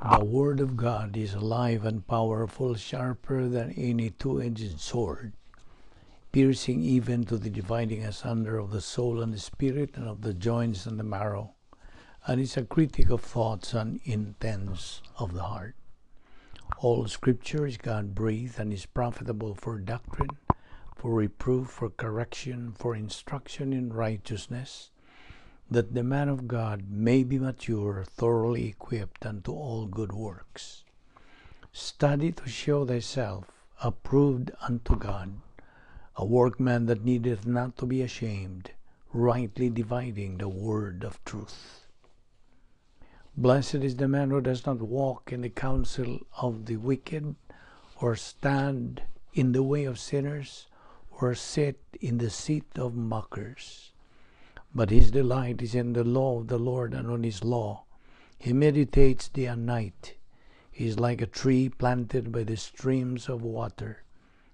The Word of God is alive and powerful, sharper than any two-edged sword, piercing even to the dividing asunder of the soul and the spirit, and of the joints and the marrow, and is a critic of thoughts and intents of the heart. All Scripture is God-breathed and is profitable for doctrine, for reproof, for correction, for instruction in righteousness, that the man of God may be mature, thoroughly equipped unto all good works. Study to show thyself approved unto God, a workman that needeth not to be ashamed, rightly dividing the word of truth. Blessed is the man who does not walk in the counsel of the wicked, or stand in the way of sinners, or sit in the seat of mockers. But his delight is in the law of the Lord, and on his law he meditates day and night. He is like a tree planted by the streams of water,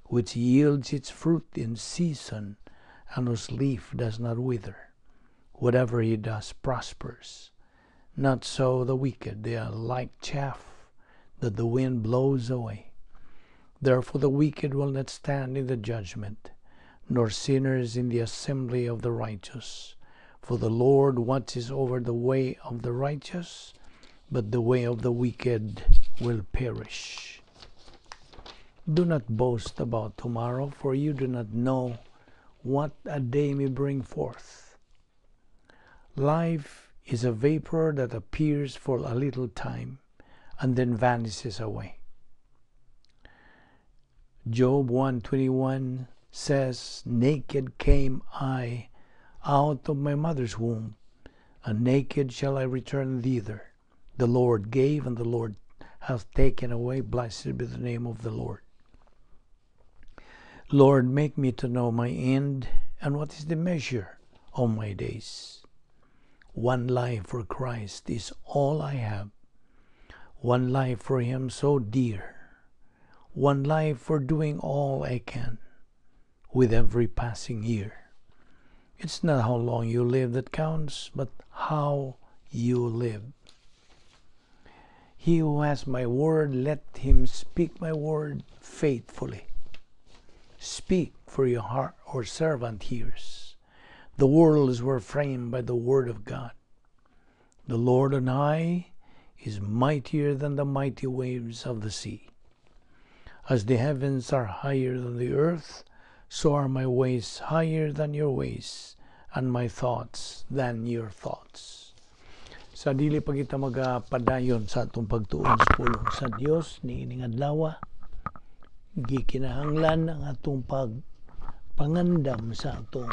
which yields its fruit in season, and whose leaf does not wither. Whatever he does prospers. Not so the wicked, they are like chaff that the wind blows away. Therefore the wicked will not stand in the judgment, nor sinners in the assembly of the righteous. For the Lord watches over the way of the righteous, but the way of the wicked will perish. Do not boast about tomorrow, for you do not know what a day may bring forth. Life is a vapor that appears for a little time and then vanishes away. Job 1:21 says, "Naked came I out of my mother's womb, and naked shall I return thither. The Lord gave, and the Lord hath taken away. Blessed be the name of the Lord. Lord, make me to know my end, and what is the measure of my days. One life for Christ is all I have. One life for Him so dear. One life for doing all I can with every passing year. It's not how long you live that counts, but how you live. He who has my word, let him speak my word faithfully. Speak, for your heart or servant hears. The worlds were framed by the word of God. The Lord on high is mightier than the mighty waves of the sea. As the heavens are higher than the earth, so are my ways higher than your ways, and my thoughts than your thoughts. Sa dili pa kita magapadayon sa atong pagtuon sa pulong sa Dios ni ining adlaw, gikinahanglan ang atong pangandam sa atong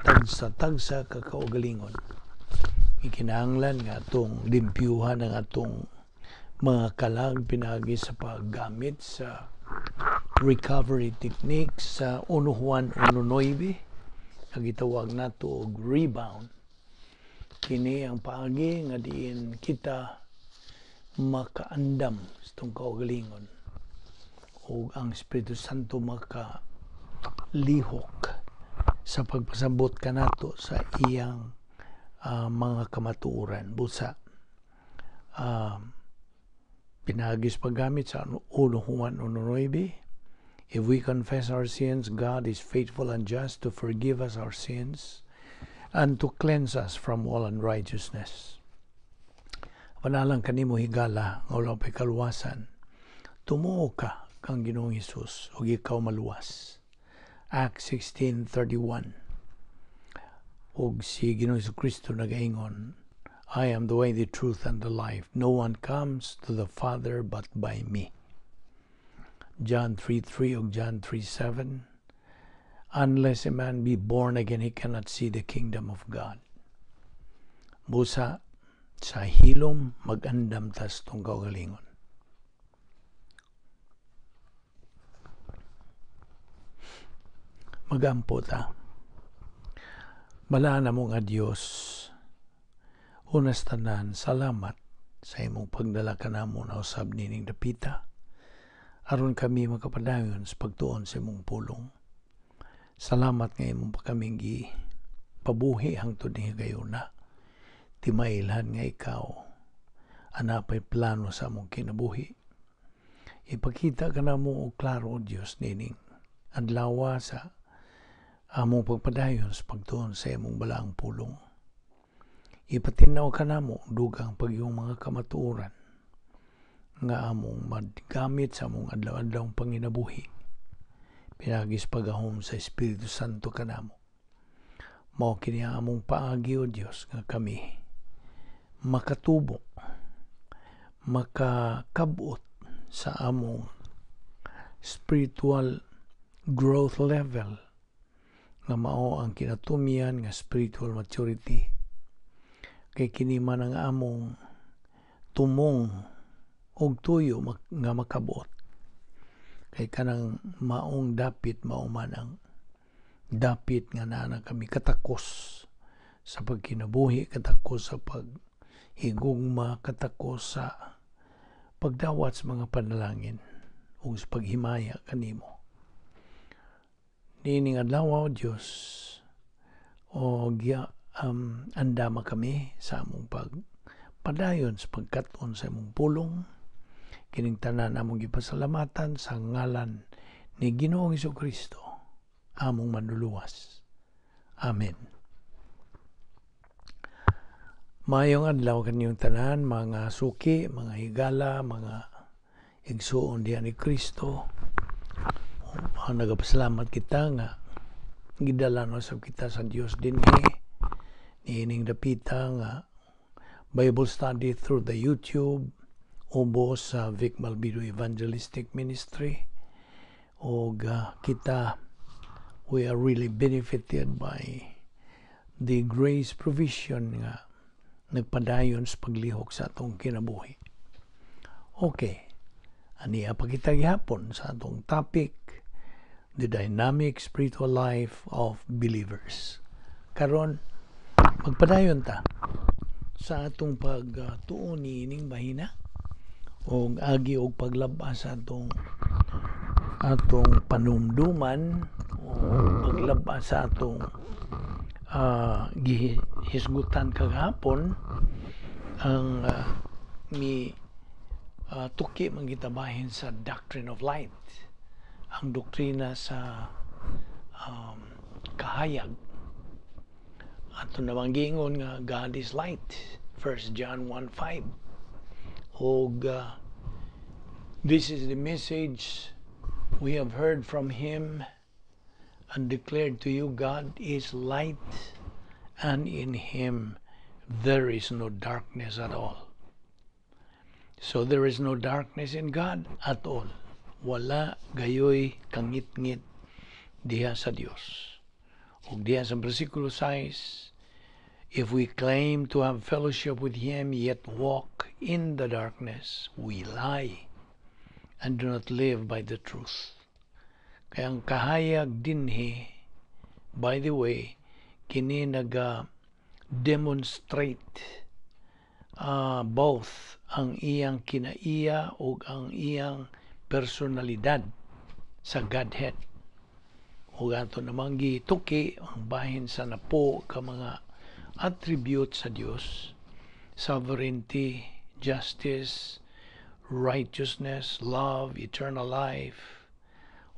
tagsa-tagsa ka kaugalingon. Gikinahanglan nga atong limpyuhan ang atong mga kalag pinagi sa paggamit sa recovery techniques sa 1 Juan 1:9 nga gitawag nato og rebound. Kini ang paagi nga diin kita makaandam sa itong kaugalingon o ang Espiritu Santo makalihok sa pagpasabot kanato sa iyang mga kamatuoran. Busa pinagis paggamit sa 1 Juan 1:9. If we confess our sins, God is faithful and just to forgive us our sins and to cleanse us from all unrighteousness. Panalang kanimo higala nga wala pay kaluwasan. Tumuo ka kang Ginoong Hesus ug ikaw maluwas. Acts 16:31. Ug si Ginoong Kristo nagaingon, I am the way, the truth, and the life. No one comes to the Father but by me. John 3:3 ug John 3:7. Unless a man be born again, he cannot see the kingdom of God. Busa sa hilom mag-andam tas tong kaugalingon. Magampo ta. Bala na mo nga Dios. Unas tanan, salamat sa imong pagdala kanamo na usab nining dapita. Aron kami makapadayon sa pagtuon sa imong pulong. Salamat nga imong pa kaming pabuhi hangtod ni gayuna. Timailhan nga ikaw anapay plano sa among kinabuhi. Ipakita ka na mo o klaro, Diyos, nining adlaw sa among pagpadayon sa pagtuon sa imong balaang pulong. Ipatinaw ka na mo dugang pagyong mga kamatuoran nga among magamit sa among adlaw-adlawng panginabuhi. Pinagis pagahom sa Espiritu Santo ka na mo. Mao kini among paagi, O Diyos, nga kami makatubo, makakabot sa among spiritual growth level nga mao ang kinatumian nga spiritual maturity. Kay kini man ang among tumong og tuyo nga makabot. Kay kanang maong dapit mao man ang dapit nga naa kami katakos sa pagkinabuhi, katakos sa paghigugma, katakos sa pagdawat sa mga panalangin o sa paghimaya kanimo. Nining adlaw, O Diyos, o andama kami sa among pagpadayon sa pagkaton sa among pulong. Kining tanan among gipasalamatan sa ngalan ni Ginoong Jesucristo, among manluluwas. Amen. Mayong adlaw kaniyong tanan, mga suki, mga higala, mga igsuon diyan ni Kristo. Nagapasalamat kita nga gidala no sa kita sa Dios dinhi niining dapita nga Bible study through the YouTube ubos sa Vic Balbido Evangelistic Ministry. O kita, we are really benefited by the grace provision nga nagpadayon sa paglihok sa atong kinabuhi. Okay, aniya pa kita gihapon sa atong topic, the dynamic spiritual life of believers. Karon magpadayon ta sa atong pagtuon niining bahina o agi og paglabas sa atong panumduman o paglabas sa atong gihisgutan kagahapon ang tuki mangitabahin sa Doctrine of Light, ang doktrina sa kahayag. Ato namang giingon nga God is light, 1 John 1:5. Og this is the message we have heard from Him and declared to you, God is light, and in Him there is no darkness at all. So there is no darkness in God at all. Wala gayoy kangit-ngit diha sa Dios. Og diha sa versikulo 6, if we claim to have fellowship with Him, yet walk in the darkness, we lie and do not live by the truth. Kaya ang kahayag dinhi, by the way, kini demonstrate both ang iyang kinaiya o ang iyang personalidad sa Godhead. O ato namang gituki ang bahin sa napo ka mga attributes sa Dios: sovereignty, justice, righteousness, love, eternal life,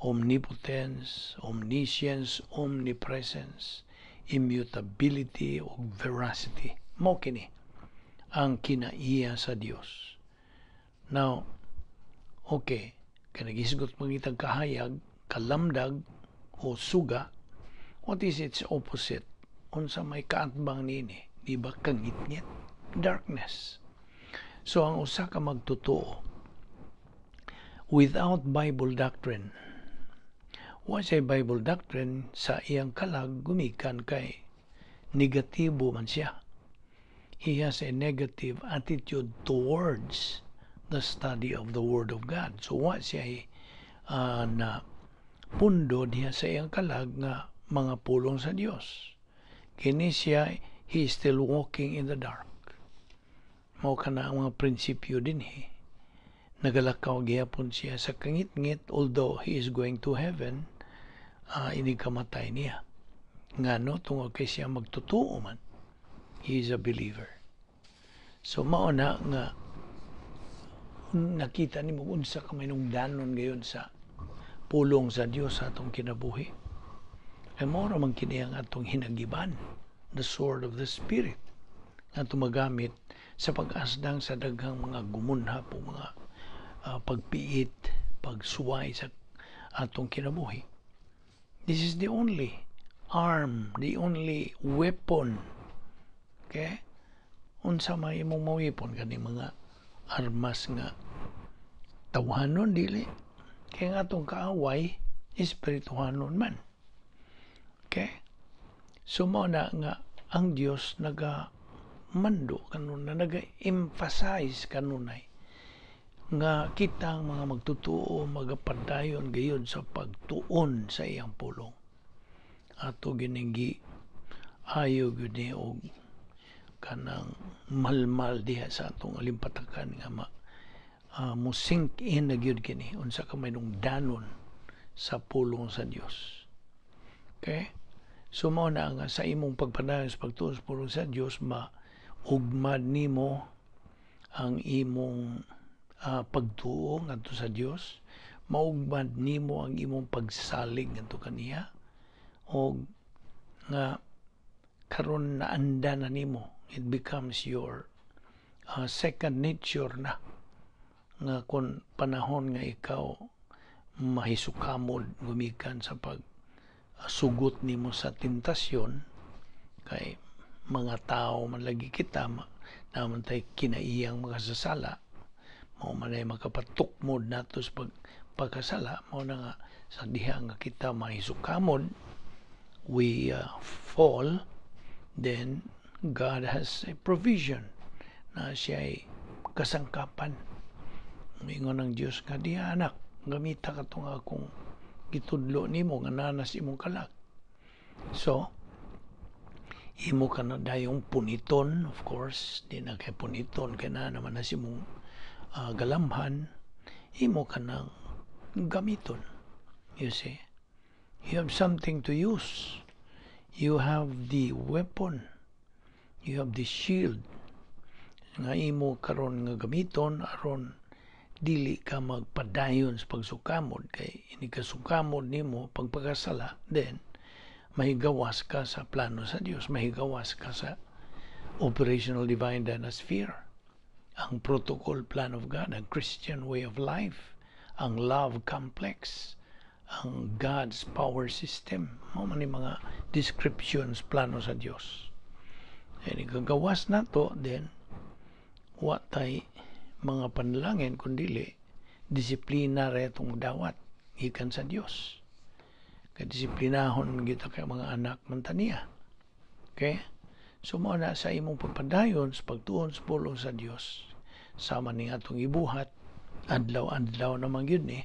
omnipotence, omniscience, omnipresence, immutability, o veracity. Mao kini ang kinaiya sa Dios. Now, okay, kanagisgot mangitag kahayag, kalamdag, o suga. What is its opposite? Unsa may kaatbang nini? Di ba kangit-ngit? Darkness. So, ang usa ka magtotoo without Bible doctrine, wa say Bible doctrine, sa iyang kalag gumikan kay negatibo man siya. He has a negative attitude towards the study of the Word of God. So wa siya na pundo diha sa iyang kalag nga mga pulong sa Dios. Kini siya, he is still walking in the dark. Mao kana ang mga prinsipyo dinhi. Nagalakaw gyapon siya sa kangit-ngit, although he is going to heaven, ini kamatay niya. Ngano tungod kay siya magtotoo man. He is a believer. So mao na nga nakita nimo unsa ka manungdanon gayon sa pulong sa Dios sa atong kinabuhi. Ay mao ra man kini ang atong hinagiban, the sword of the Spirit, nga tumagamit sa pag-asdang sa daghang mga gumunha po mga pagpiit, pagsuway sa atong kinabuhi. This is the only arm, the only weapon. Okay? Unsa may imong mawipon kani mga armas nga tawhanon dili. Kaya nga atong kaaway, espirituhanon man. Okay? So mao na nga ang Dios nagamando kanunay, naga-emphasize kanunay nga kita ang mga magtutuo, magapadayon gayud sa pagtuon sa iyang pulong. Ato giningi ayo gyud ni og kanang malmal diha sa atong alimpatakan nga mo sink in na gyud kini unsa ka manungdanon sa pulong sa Dios. Okay? So mao na nga sa imong pagpadayon sa pagtuon sa pulong sa Dios, maugmad nimo ang imong pagtuo ngadto sa Dios, maugmad nimo ang imong pagsalig ngadto kaniya, og nga karon naanda na nimo, it becomes your second nature na, nga kung panahon nga ikaw mahisukamod gumikan sa pagsugot nimo sa tentasyon, kay mga tao man lagi kita naman tay kinaiyang makasasala, mao man ay makapatukmod nato sa pagkasala, mao na nga sa diha nga kita mahisukamod, we fall, then God has a provision na siya ay kasangkapan. Mingon ng Diyos nga, di anak, gamita ka itong akong gitudlo nimo nga nanas imong kalag. So, imo ka na dayong puniton, of course, di na kay puniton, kaya na naman na simong galamhan, imo ka na gamiton. You see? You have something to use. You have the weapon. You have the shield. Nga imo karon nga gamiton aron dili ka magpadayon sa pagsukamod, kay ini kasukamod nimo pagpakasala, then mahigawas ka sa plano sa Dios, mahigawas ka sa operational divine dynasphere, ang protocol plan of God, ang Christian way of life, ang love complex, ang God's power system, mao man ni mga descriptions plano sa Dios. Ini gagawas nato, then wa tay mga panalangin kundili disiplina ra itong dawat gikan sa Dios. Kay disiplinahon kita kay mga anak man taniya. Okay? So mao na sa imong pagpadayon sa pagtuon sa pulong sa Dios, sama ning atong ibuhat adlaw-adlaw naman gyud ni,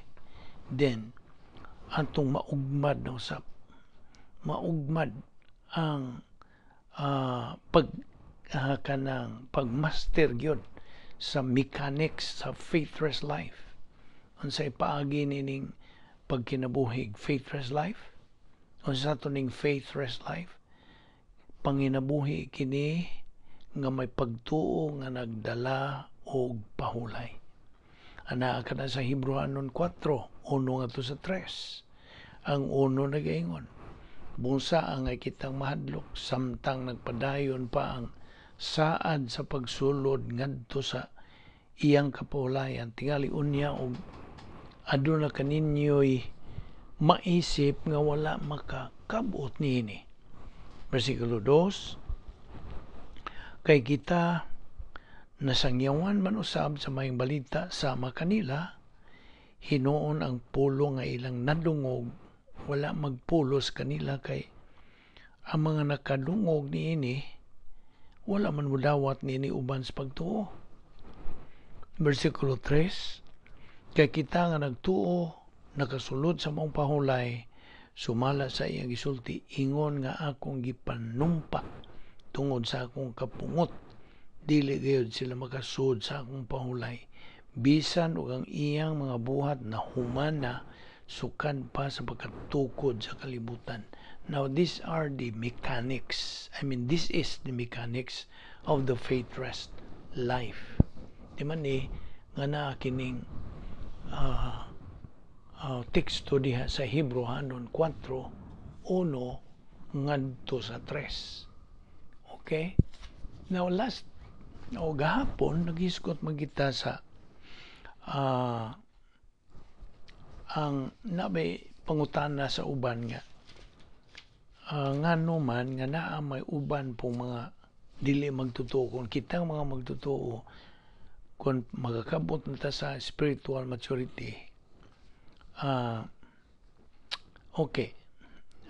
then atong maugmad no sa maugmad ang kanang pagmaster gyud sa mechanics sa faithless life. Unsay paagi nining pagkinabuhig faithless life? Unsa to ning faithless life? Panginabuhi kini nga may pagtuo nga nagdala og pahulay. Ana ka na sa Hebreanon 4, 1 ngadto sa 3. Ang 1 nagaingon, bunsa ang ay kitang mahadlok samtang nagpadayon pa ang saad sa pagsulod ngadto sa iyang kapahulayan, tingali unya og aduna kaninyo'y maisip nga wala makakabot niini. Versikulo 2, kay kita nasangyawan man usab sa mayong balita sama kanila, hinuon ang pulong nga ilang nadungog, wala magpulos kanila, kay ang mga nakadungog niini wala man mudawat niini uban sa pagtuo. Versikulo 3, kay kita nga nagtuo nakasulod sa maong pahulay, sumala sa iyang gisulti, ingon nga akong gipanumpa tungod sa akong kapungot, dili gayud sila makasud sa akong pahulay, bisan ug ang iyang mga buhat na humana sukan pa sa pagkatukod sa kalibutan. Now, these are the mechanics. This is the mechanics of the faith rest life. Di man nga naa kining teksto diha sa Hebrehanon 4:1 ngadto sa 3. Okay? Now gahapon naghisgot magita sa ang nabay pangutana sa uban nga ngano man nga naa may uban pong mga dili magtutuo kung kitang mga magtutuo kung magakabot na ta sa spiritual maturity. Okay,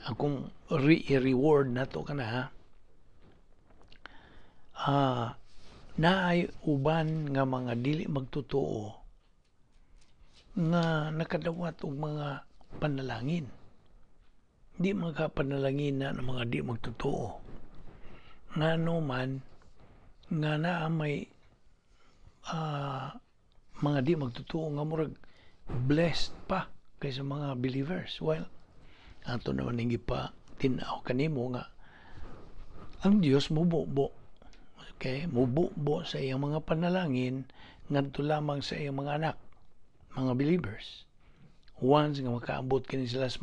akong i-reward na to kana naay uban nga mga dili magtutuo nga nakadawat og mga panalangin. Di makapanalangin na ng mga di magtutuo. Ngano man nga naa may mga di magtutuo nga murag blessed pa kaysa mga believers. Well, ato naman hindi pa tinaw kanimo nga ang Dios mububo. Okay, mububo sa iyang mga panalangin ngadto lamang sa iyang mga anak, mga believers. Once nga makaabot kini sila sa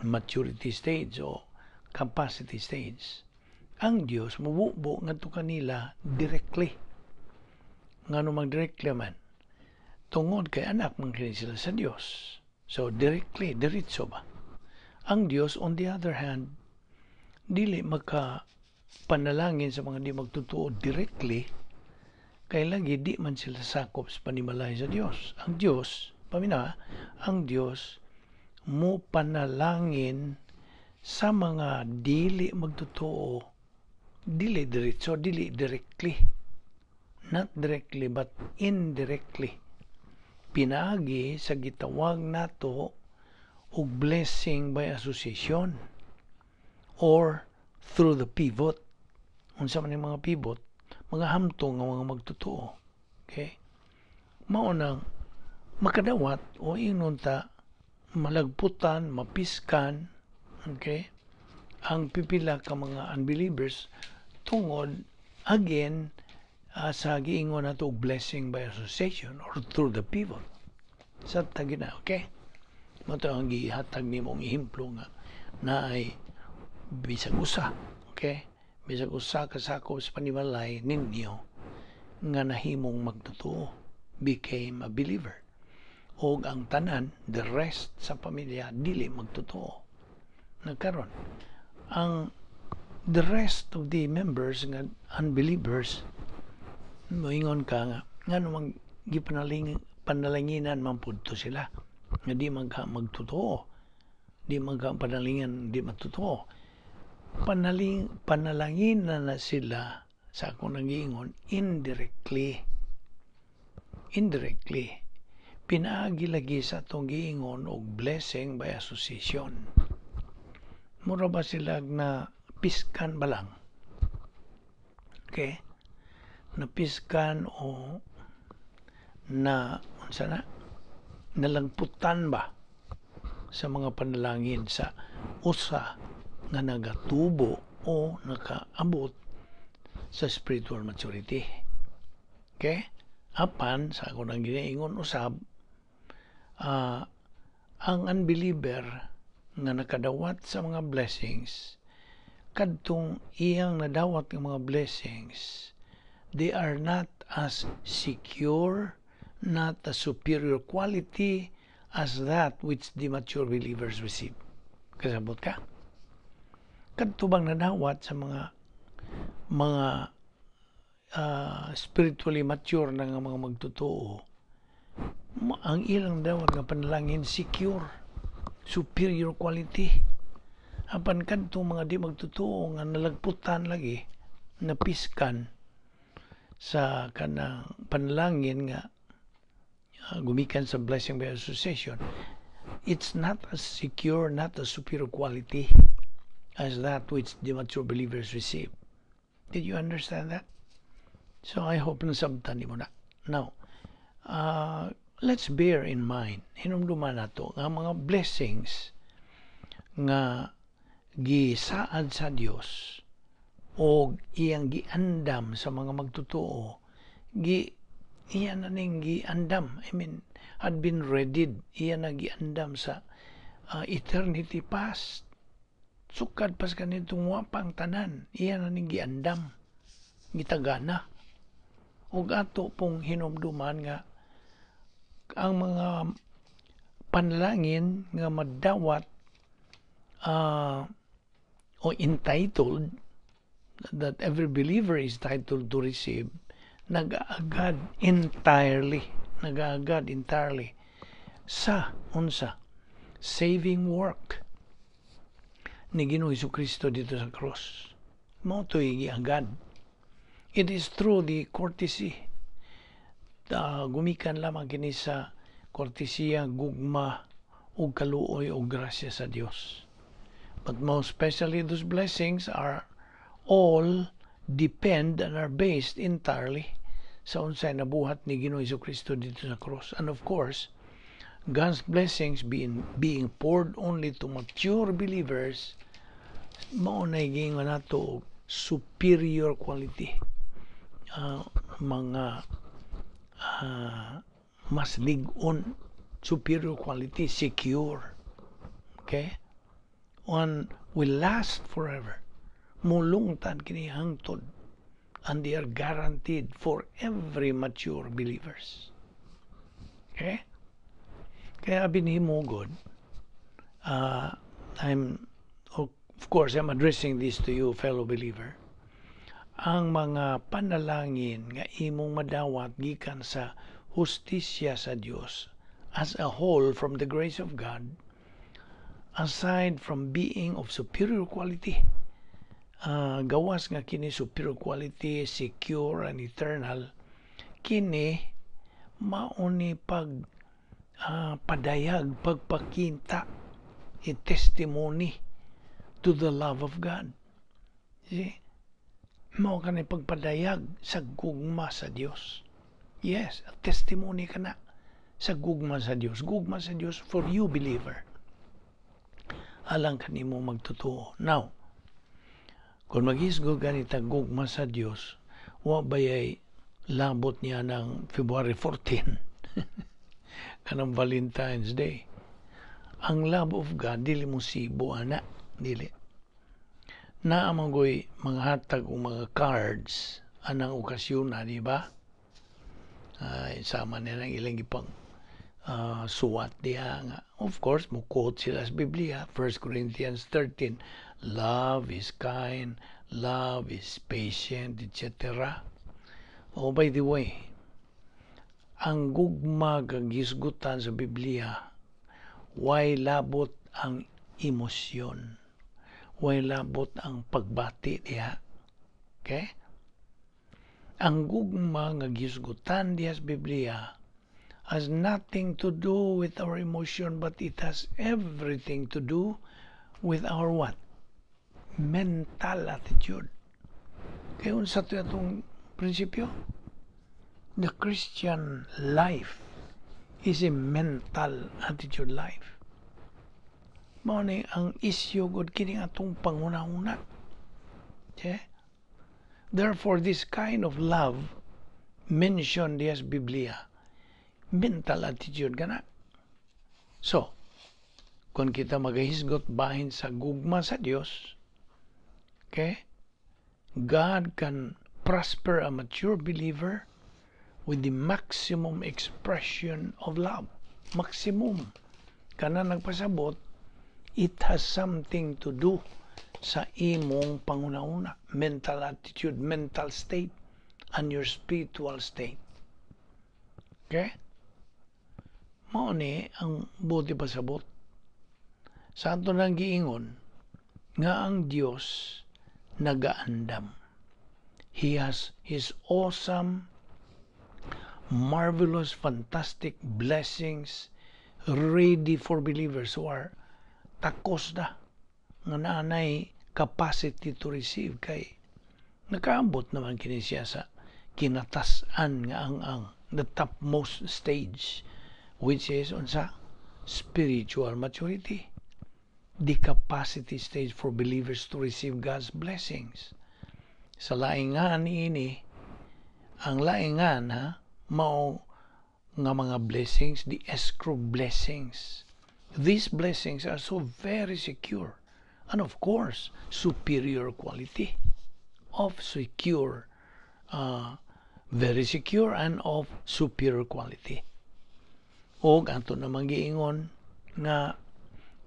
maturity stage o capacity stage, ang Dios mububo ngadto kanila directly. Ngano mang directly man, tungod kay anak man kini sila sa Dios. So directly, diretso ba? Ang Dios on the other hand, dili panalangin sa mga di magtutuo directly, kay lagi di man sila sakop sa panimalay sa Dios. Ang Dios, ang Dios mo panalangin sa mga dili magtutuo, dili diretso, dili directly. Not directly but indirectly. Pinaagi sa gitawag nato og blessing by association or through the pivot. Unsa man yung mga pivot, mga hamtong nga mga magtutuo. Okay? Mao nang makadawat o ingon ta malagputan, mapiskan, okay? Ang pipila ka mga unbelievers tungod again sa giingon nato blessing by association or through the pivot. Sa tagina, okay? Mato ang gihatag nimong ehemplo nga na ay bisag usa, okay? Bisag usa ka sakop sa panimalay ninyo nga nahimong magtutuo, became a believer. O ang tanan, the rest sa pamilya, dili magtutuo. Nagkaroon. The rest of the members nga unbelievers, moingon ka nga namang panalanginan man pudto sila nga di magtutuo, di panalingan di magtutuo, panalangin na sila sa akong nangiingon indirectly pinaagi lagi sa atong giingon og blessing by association. Mura ba sila na piskan ba lang? Okay? Napiskan o nalagputan ba sa mga panalangin sa usa nga nagatubo o nakaabot sa spiritual maturity. Okay? Apan, sa ako nang ginaingon usab, ang unbeliever nga nakadawat sa mga blessings, kadtong iyang nadawat ng mga blessings, they are not as secure, not as superior quality as that which the mature believers receive. Kasabot ka? Kadto bang nadawat sa mga spiritually mature na nga mga magtutuo, ang ilang dawat nga panalangin secure, superior quality. Apan kadto mga di magtutuo nga nalagputan lagi, napiskan sa kanang panalangin nga gumikan sa blessing by association, it's not as secure, not as superior quality as that which the mature believers receive. Did you understand that? So I hope nasabtan mo na. Now, let's bear in mind, hinumduman nato nga mga blessings nga gisaad sa Dios o iyang giandam sa mga magtutuo, Iyan na ning giandam. Had been readied. Iyan na giandam sa eternity past. Sukad pas kanitong wapang tanan. Iyan na ning giandam. Gitagana. Ug ato pong hinumduman nga ang mga panalangin nga madawat o entitled, that every believer is entitled to receive, nag-aagad entirely sa unsa saving work ni Ginoong Jesucristo dito sa cross. Mao to'y giagad. It is through the courtesy. Gumikan lamang kini sa kortesiya, gugma, ug kaluoy ug grasya sa Dios. But most especially those blessings are all depend and are based entirely sa unsay nabuhat ni Ginoong Jesucristo dito sa cross. And of course, God's blessings being poured only to mature believers, mao na gingon nato superior quality. Mas lig-on, superior quality, secure. Okay? One will last forever. Mulungtad kini hangtod, and they are guaranteed for every mature believers. Okay? Kaya binhimugod, of course, I'm addressing this to you, fellow believer. Ang mga panalangin nga imong madawat gikan sa hustisya sa Dios as a whole from the grace of God, aside from being of superior quality, gawas nga kini superior quality, secure and eternal, kini mauni padayag, pagpakinta, testimony to the love of God. See? Mao ka na pagpadayag sa gugma sa Dios. Yes, a testimony ka na sa gugma sa Dios. Gugma sa Dios for you, believer. Alang ka nimo magtotoo. Now, kung mag-isgod ka nita gugma sa Dios, wa bayay labot niya ng February 14. Kanang Valentine's Day. Ang love of God, dili mo sibo, ana. Dili. Naamagoy mga hatag o mga cards anang okasyon na, di ba? Sama nilang ilang ipang suwat diya nga. Of course, mo quote sila sa Biblia, 1 Corinthians 13, love is kind, love is patient, etc. Oh, by the way, ang gugma gagisgutan sa Biblia, way labot ang emosyon. Way labot ang pagbati diha. Okay? Ang gugma nga gisgutan diha sa Biblia has nothing to do with our emotion, but it has everything to do with our what? Mental attitude. Kaya unsa to atong prinsipyo? The Christian life is a mental attitude life. Mao ni ang isyu gud kini atong panguna-una. Okay? Therefore, this kind of love mentioned as Biblia, mental attitude gana. So, kung kita magahisgot bahin sa gugma sa Dios, okay, God can prosper a mature believer with the maximum expression of love. Maximum. Kana nagpasabot, it has something to do sa imong panguna-una, mental attitude, mental state, and your spiritual state. Okay? Mao ni ang buti pasabot. Sa ato nang giingon nga ang Dios nagaandam. He has His awesome, marvelous, fantastic blessings ready for believers who are takos na nga naanay capacity to receive, kay nakaambot naman kini siya sa kinatasan nga ang the topmost stage, which is unsa spiritual maturity, the capacity stage for believers to receive God's blessings. Sa laingan ini, ang laingan mao nga mga blessings, the escrow blessings. These blessings are so very secure, and of course, superior quality of secure, very secure and of superior quality. O ato na mag-iingon nga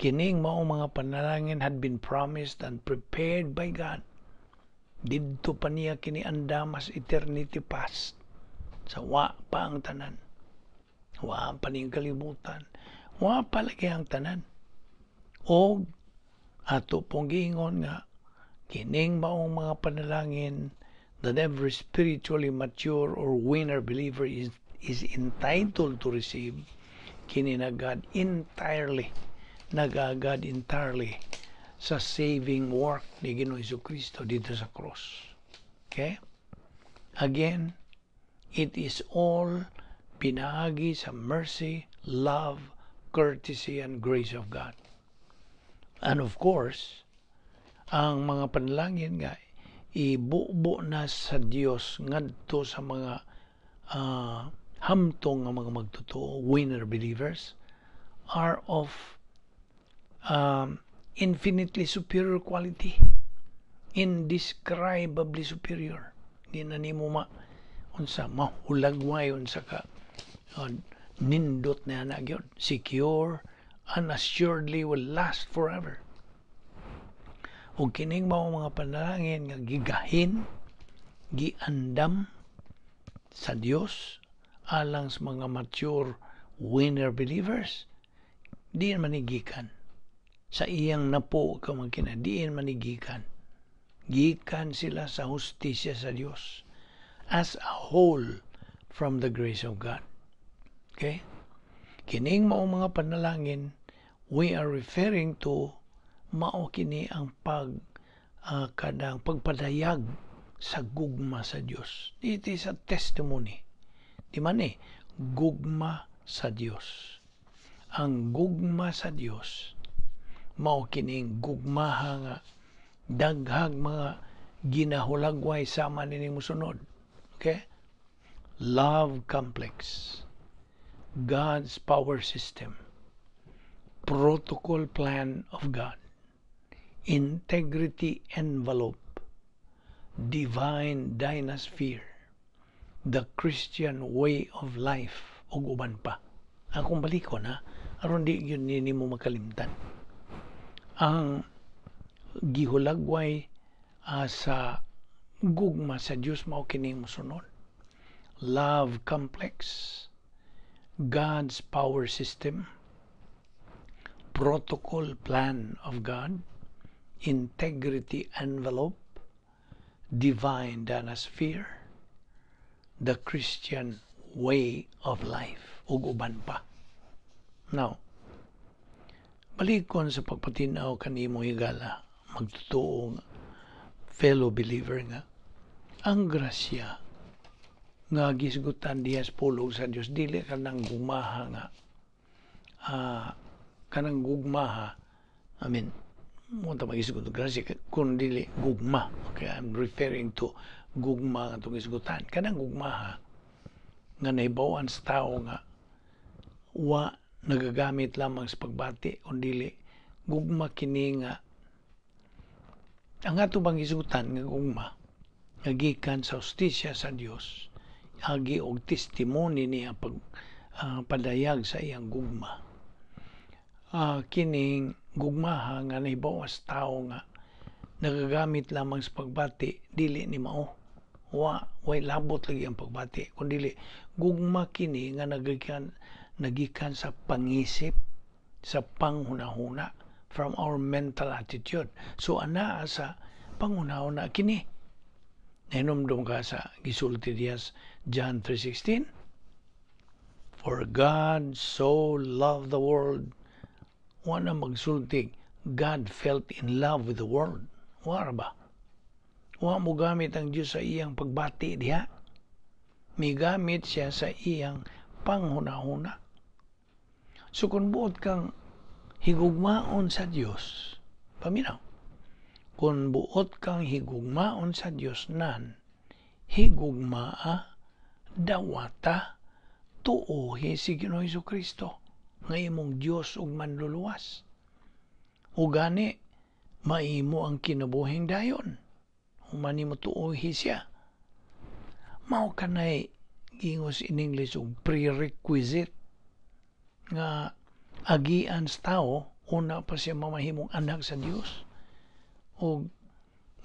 kining mao mga panalangin had been promised and prepared by God. Didto pa niya kini andamas eternity past. Sa wa pa ang tanan. Wa pa ning kalibutan. Wa pa lagi ang tanan. O ato pong giingon nga kining maong mga panalangin that every spiritually mature or winner believer is entitled to receive, kini na God entirely, nagagad entirely sa saving work ni Ginoong Jesucristo dito sa cross. Okay? Again, it is all pinaagi sa mercy, love, courtesy, and grace of God. And of course, ang mga panalangin nga ibubo na sa Dios ngadto sa mga hamtong nga mga magtotoo, winner believers, are of infinitely superior quality, indescribably superior. Di na nimo unsa mahulagway unsa ka nindot na nagyod, secure and assuredly will last forever. O kining mga panalangin nga gigahin, giandam sa Dios alang sa mga mature winner believers, diin manigikan sa iyang napo ka magkina, diin manigikan, gikan sila sa hustisya sa Dios as a whole from the grace of God. Okay? Kining mga panalangin, we are referring to mao kini ang kadang pagpadayag sa gugma sa Dios. It is a testimony. Di man gugma sa Dios. Ang gugma sa Dios mao kining gugmaha nga daghag mga ginahulagway sama nini mosunod. Okay? Love complex, God's power system, protocol plan of God, integrity envelope, divine dynasphere, the Christian way of life, o uban pa. Akong balikon aron di yun nini mo makalimtan. Ang gihulagway sa gugma sa Diyos mao kini mosunod. Love complex, God's power system, protocol plan of God, integrity envelope, divine dynasphere, the Christian way of life, ug uban pa. Now, balikon sa pagpatinaw kanimo higala, magtotoo fellow believer nga, ang grasya nga gisgutan dihas pulong sa Dios dili kanang gugmaha nga kanang gugmaha, mo ta magisgot grasya kun dili gugma. Okay, I'm referring to gugma nga gisgutan, kanang gugmaha nga nahibawan sa tao nga wa nagagamit lamang sa pagbati kundi gugma kini nga ang ato bang gisgutan nga gugma nga gikan sa hustisya sa Dios, agi og testimony niya padayag sa iyang gugma. Kining gugmaha nga nahibawas tao nga nagagamit lamang sa pagbati dili ni mao, way labot lagi ang pagbati kundi gugma kini nga nagikan sa pangisip, sa panghunahuna, from our mental attitude. So ana sa panghunahuna kini nahinumdum ka sa gisulti diyas John 3:16, for God so loved the world. Wala magsultig God felt in love with the world. Wala ba? Wa mo gamit ang Diyos sa iyang pagbati diha. May gamit siya sa iyang panghunahuna. So kung buot kang higugmaon sa Diyos, paminaw, kung buot kang higugmaon sa Diyos nan, higugmaa dawata tuohi si Ginoong Hesukristo nga imong Dios ug manluluwas. O gani maimo ang kinabuhing dayon. Humani mo tuohi siya. Mao kanay gingos in English og prerequisite nga agian sa tao una pa siya mamahimong anak sa Dios o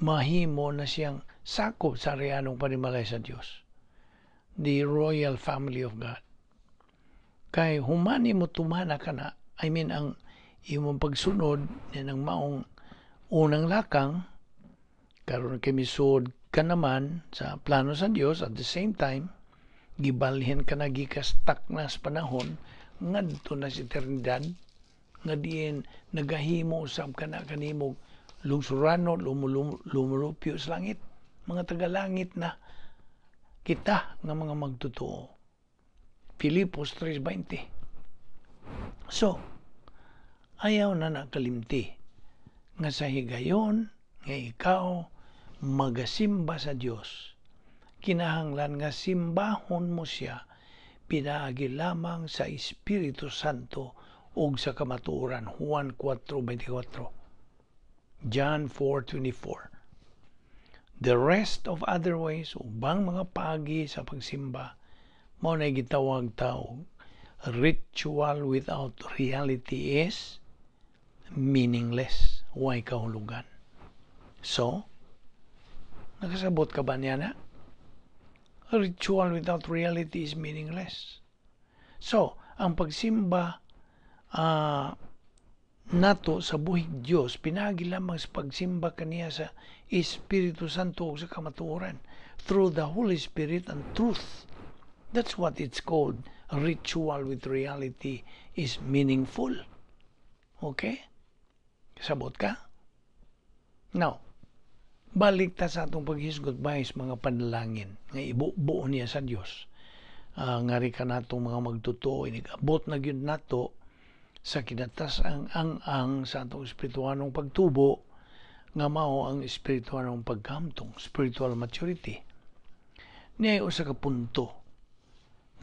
mahimo na siyang sakop sa reanong panimalay sa Dios, the royal family of God. Kay humani mo tumana ka na, ang imong pagsunod yan ang maong unang lakang, karon kay misud ka naman sa plano sa Dios. At the same time gibalhin ka na gikastak na sa panahon ngadto na sa eternidad nga diin nagahimo usab ka na kanimong lungsurano lumulupyo sa langit, mga tagalangit na kita nga mga magtotoo. Filipos 3:20. So ayaw na nakalimti nga sa higayon nga ikaw magasimba sa Dios, kinahanglan nga simbahon mo siya pinaagi lamang sa Espiritu Santo ug sa kamatuoran. Juan 4:24, John 4:24. The rest of other ways, ubang mga paagi sa pagsimba, mao na gitawag tao ritual without reality is meaningless. Way kahulugan. So, nakasabot ka ba niya na? A ritual without reality is meaningless. So, ang pagsimba nato sa buhig Dios pinagi lamang sa pagsimba kaniya sa Espiritu Santo ug sa kamatuoran through the Holy Spirit and truth. That's what it's called. A ritual with reality is meaningful. Okay? Sabot ka? Now, balik ta sa atong paghisgot bahis mga panalangin nga ibubuo niya sa Dios. Ngari ka natong mga magtutuo, inigabot na gyud nato sa kinatas ang sa atong espiritualong pagtubo nga mao ang espiritualong pagkamtong, spiritual maturity. Niya usa ka punto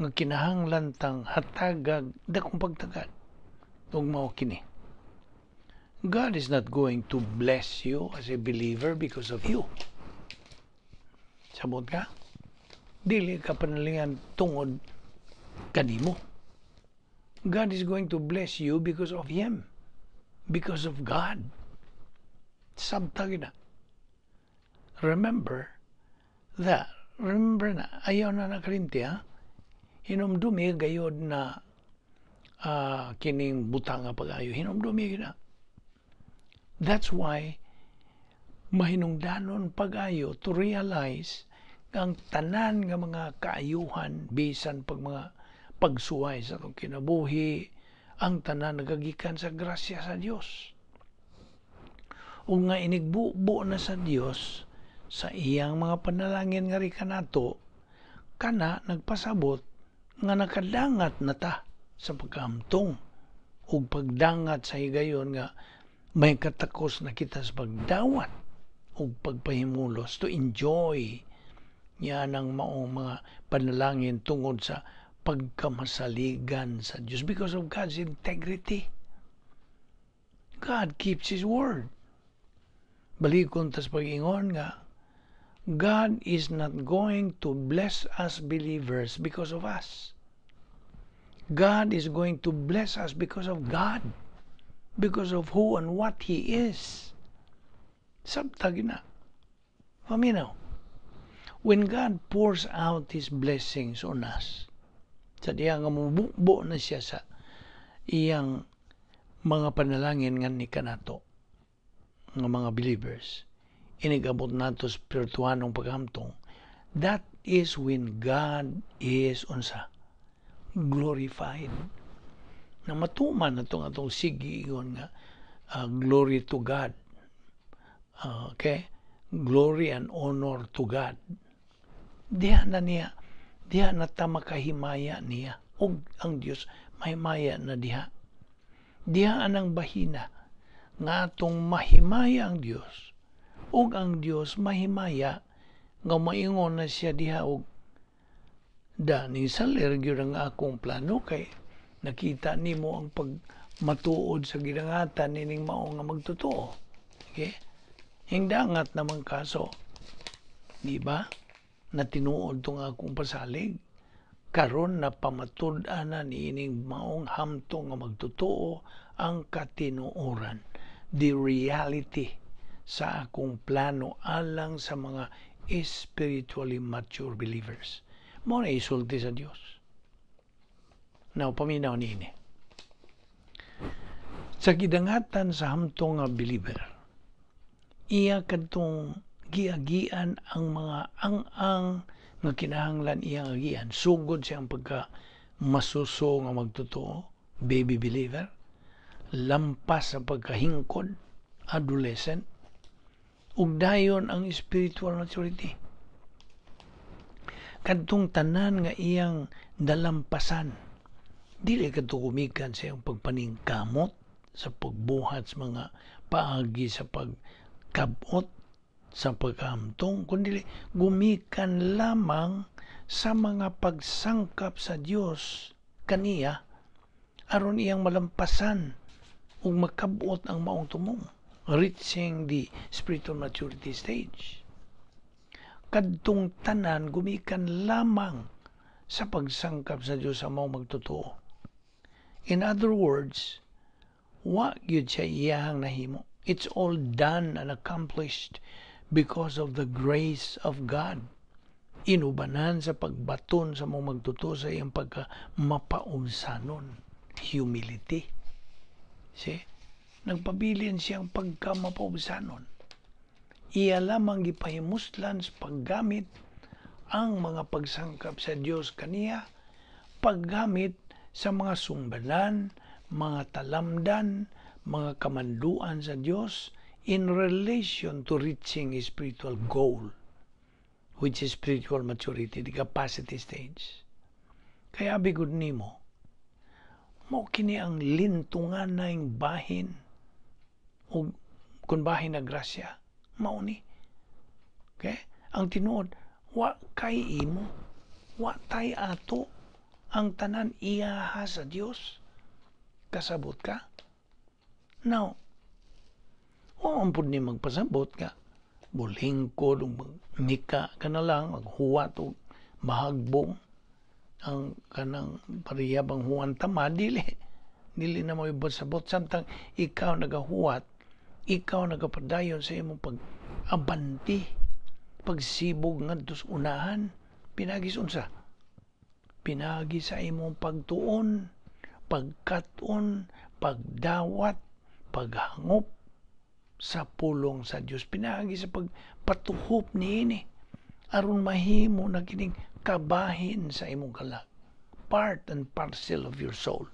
nga kinahanglan tang hatagag dakong pagtagad ug mao kini. God is not going to bless you as a believer because of you. Sabot ka? Dili ka panalingan tungod kanimo. God is going to bless you because of Him. Because of God. Sabtag na. Remember na, ayaw na nakalimti ha? Hinumdumi gayod na kining butang nga pag-ayo. Hinumdumi na. That's why mahinungdanon pag-ayo to realize ang tanan nga mga kaayuhan bisan pag mga pagsuway sa itong kinabuhi, ang tanan nagagikan sa grasya sa Dios. O nga inigbubo na sa Dios sa iyang mga panalangin nga rika nato, kana nagpasabot nga nakadangat na ta sa pagkaamtong o pagdangat sa higayon nga may katakos na kita sa pagdawat o pagpahimulos to enjoy yan ang maong mga panalangin tungod sa pagkamasaligan sa Diyos because of God's integrity. God keeps His word. Balikon tas pag-ingon nga God is not going to bless us believers because of us. God is going to bless us because of God. Because of who and what He is. Sabtag na. Paminaw. When God pours out His blessings on us, sa diya nga mubukbo na siya sa iyang mga panalangin nga ni kanato, nga mga believers, inigabot nato spirituanong paghamtong, that is when God is unsa glorified. Na matuman na itong sige yun nga glory to God. Okay? Glory and honor to God. Diha na ta makahimaya niya. O ang Diyos mahimaya na diha. Diha anang bahina nga atong mahimaya ang Diyos. O ang Diyos mahimaya nga maingon na siya diha og Dani saler gyud ang akong plano kay nakita nimo ang pagmatuod sa gidangatan nining mao nga magtotoo. Okay? Hingdangat naman kaso, di ba? Na tinuod tong akong pasalig. Karon na pamatud-an na niining maong hamto nga magtotoo ang katinuoran. The reality sa akong plano alang sa mga spiritually mature believers. Mo na isulti sa Dios. Now, paminaw niini. Sa gidangatan sa hamto nga believer, iya kadtong giagian ang mga ang nga kinahanglan iyang agian sugod siyang pagka masuso nga magtotoo, baby believer, lampas sa pagkahingkod, adolescent, ug dayon ang spiritual maturity. Kadtong tanan nga iyang dalampasan, dili kadto kumikan sa iyang pagpaningkamot, sa pagbuhat sa mga paagi sa pagkabot, sa pagkahamtong, kundi gumikan lamang sa mga pagsangkap sa Dios kaniya aron iyang malampasan ug makabot ang maong tumong, reaching the spiritual maturity stage. Kadtong tanan gumikan lamang sa pagsangkap sa Dios sa maong magtotoo. In other words, wa gyud siya iyang nahimo. It's all done and accomplished because of the grace of God. Inubanan sa pagbaton sa mga magtuto sa iyang pagka mapaunsanon. Humility. See? Nagpabilin siyang pagka mapaunsanon. Iya lamang gipahimuslan sa paggamit ang mga pagsangkap sa Dios kaniya, paggamit sa mga sumbanan, mga talamdan, mga kamanduan sa Dios, in relation to reaching a spiritual goal, which is spiritual maturity, the capacity stage. Kaya bigod nimo, mao kini ang lintungan na yung bahin, o kung bahin na grasya, mao ni. Okay? Ang tinuod, wa kay imo, wa tay ato, ang tanan iyaha sa Dios. Kasabot ka? Now, o ampun ni magpasabot ka, bulingkod, mika ka na lang, maghuwat o mahagbong, ang kanang pariyabang huwan tama, dili na mo ibasabot. Samtang ikaw nagahuwat, ikaw nagapadayon sa imong pag-abanti, pagsibog ngadto sa unahan, pinagis unsa? Pinagi sa imong pagtuon, pagkaton, pagdawat, paghangop sa pulong sa Dios. Pinagi sa pagpatuhop niini aron mahimo na kining kabahin sa imong kalag, part and parcel of your soul.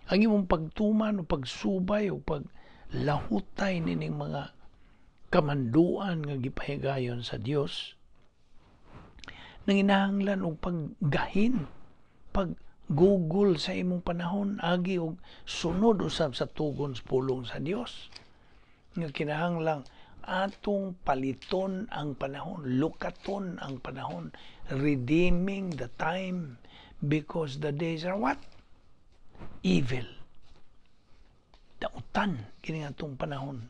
Ang imong pagtuman o pagsubay o paglahutay nining mga kamanduan nga gipahigayon sa Dios, nanginahanglan og paggahin, paggugol sa imong panahon, agi og sunod usab sa tugon sa pulong sa Dios. Nga kinahanglang atong paliton ang panahon, lukaton ang panahon, redeeming the time, because the days are what? Evil. Dautan kini atong panahon.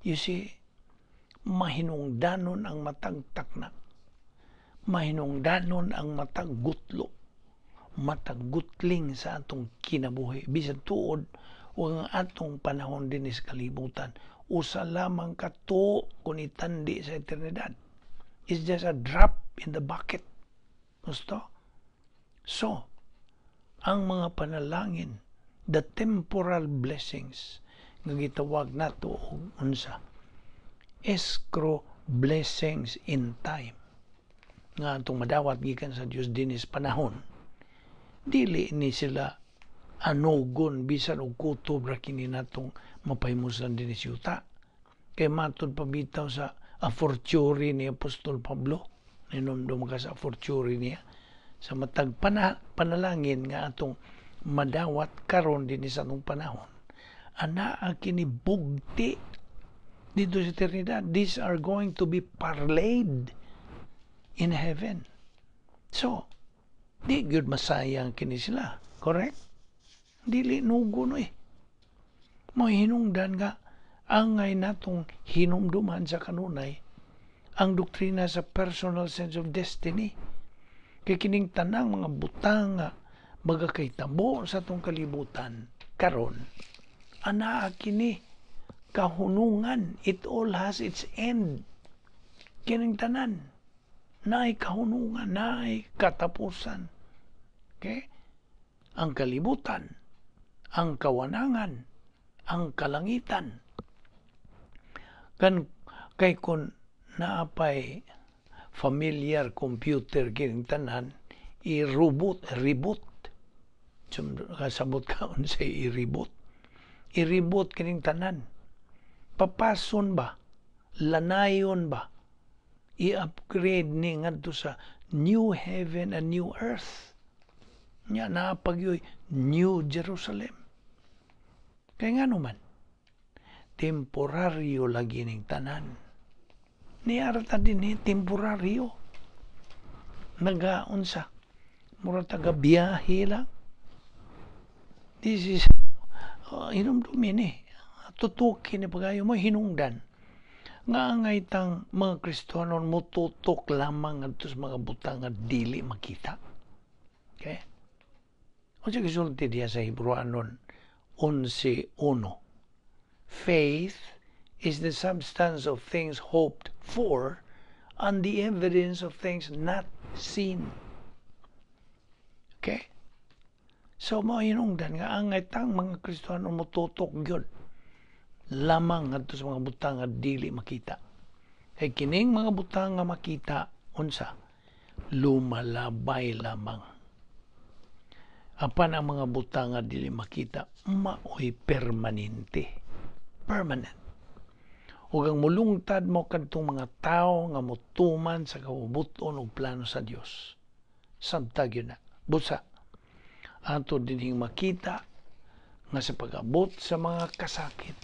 You see, mahinungdanon ang matag takna, mahinungdanon ang matag gutlo, matag gutling sa atong kinabuhi. Bisan tuod o ang atong panahon din sa kalibutan, usa lamang kato kung itandi sa eternidad. It's just a drop in the bucket. Gusto? So, ang mga panalangin, the temporal blessings nga gitawag nato og unsa, escrow blessings in time, nga atong madawat gikan sa Dios dinis panahon, dili ni sila anugon bisan og kutob ra kini natong mapahimusan dinis yuta. Kay matud pabitaw sa a fortiori ni Apostol Pablo, ninomdom ka sa fortiori niya, sa matag panalangin nga atong madawat karon dinis atong panahon, anaa kini bugti dito sa eternidad. These are going to be parlayed in heaven. So, Di gyud masayang kini sila. Correct? Dili nugo no eh. Mo hinungdan nga angay natong hinumduman sa kanunay ang doktrina sa personal sense of destiny. Kay kining tanang mga butang nga magakahitabo sa tong kalibutan karon ana kini kahunungan. It all has its end. Kining tanan naay kahunungan, naay katapusan. Okay? Ang kalibutan, ang kawanangan, ang kalangitan. Kay kun naapay familiar computer kining tanan, reboot. Kasabot ka unsay i-reboot. I-reboot kining tanan. Papason ba? Lanayon ba? I-upgrade ni ngadto sa new heaven and new earth. Nya naapagyoy New Jerusalem. Kay nga naman, temporaryo lagi ning tanan. Niarata din temporaryo. Nagaunsa. Mura taga biyahe lang. This is hinumdumin tutukin ni pagayo mo hinungdan. Nga angay tang mga Kristiyanon mututok lamang adto sa mga butang nga dili makita. Okay? Unsa gisulti diya sa Hebreanon 11:1. Faith is the substance of things hoped for and the evidence of things not seen. Okay? So mo hinungdan nga angay tang mga Kristiyano mututok gyud lamang ngadto sa mga butang nga dili makita. Kay kining mga butang nga makita unsa lumalabay lamang. Apan ang mga butang nga dili makita maoy permanente. Permanent. Ug ang mulungtad mo kadtong mga tao nga motuman sa kabubuton ug plano sa Dios. Samtag yun na. Busa ato dinhing makita nga sa pag-abot sa mga kasakit.